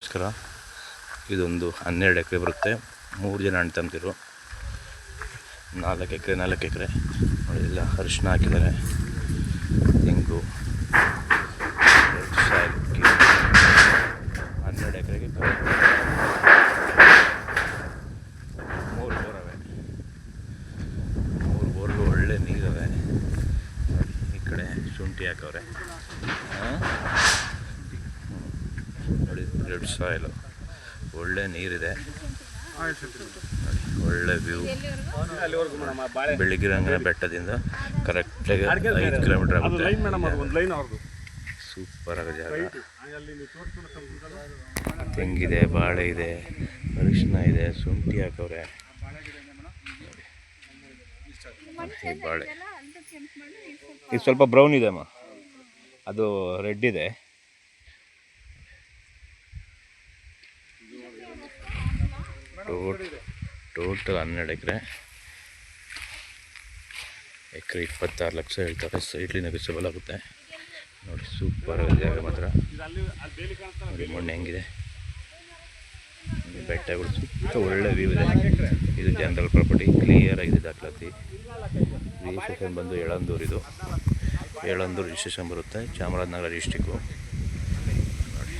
ನಮಸ್ಕಾರ. ಇದೊಂದು 12 ಎಕರೆ ಬರುತ್ತೆ. 3 ಜನ ಅಣ್ಣ ತಮ್ಮದಿರು. 4 ಎಕರೆ ನೋಡಿ, ಎಲ್ಲ ಅರಿಶಿನ ಹಾಕಿದ್ದಾರೆ. ತೆಂಗು 12 ಎಕರೆಗೆ 3 ಬೋರವೆ. 3 ಬೋರ್ಗೂ ಒಳ್ಳೆ ನೀರವೆ. ಈ ಕಡೆ ಶುಂಠಿ ಹಾಕವ್ರೆ. ನೋಡಿ, ರೆಡ್ ಸಾಯಿಲು, ಒಳ್ಳೆ ನೀರಿದೆ. ಒಳ್ಳೆ ವ್ಯೂ. ಬೆಳಗಿರಂಗನ ಬೆಟ್ಟದಿಂದ ಕರೆಕ್ಟಾಗಿ 5 ಕಿಲೋಮೀಟರ್ ಆಗುತ್ತೆ. ಸೂಪರ್ ಆಗಿದೆ ಜಾಗ. ತೆಂಗಿದೆ, ಬಾಳೆ ಇದೆ, ಅರಿಶಿನ ಇದೆ, ಶುಂಠಿ ಹಾಕವ್ರೆ. ಬಾಳೆ ಇದು ಸ್ವಲ್ಪ ಬ್ರೌನ್ ಇದೆ ಅಮ್ಮ, ಅದು ರೆಡ್ ಇದೆ. ಟೋಟಲ್ 12 ಎಕರೆ 26 ಲಕ್ಷ ಹೇಳ್ತಾರೆ. ಸೈಟ್ಲಿ ನೆಗೋಸಿಯಬಲ್ ಆಗುತ್ತೆ. ನೋಡಿ, ಸೂಪರ್ ಆಗಿದೆ ಜಾಗ ಮಾತ್ರ. ನೋಡಿ ಮಣ್ಣು ಹೆಂಗಿದೆ, ಬೆಟ್ಟಗಳು ಸುತ್ತ ಒಳ್ಳೆ ವ್ಯೂ ಇದೆ. ಇದು ಜನರಲ್ ಪ್ರಾಪರ್ಟಿ, ಕ್ಲಿಯರ್ ಆಗಿದೆ ದಾಖಲಾತಿ. ರಿಜಿಸ್ಟ್ರೇಷನ್ ಬಂದು ಯಳಂದೂರು. ಇದು ಯಳಂದೂರು ರಿಜಿಸ್ಟ್ರೇಷನ್ ಬರುತ್ತೆ, ಚಾಮರಾಜನಗರ ಡಿಸ್ಟಿಕ್ಕು. ನೋಡಿ.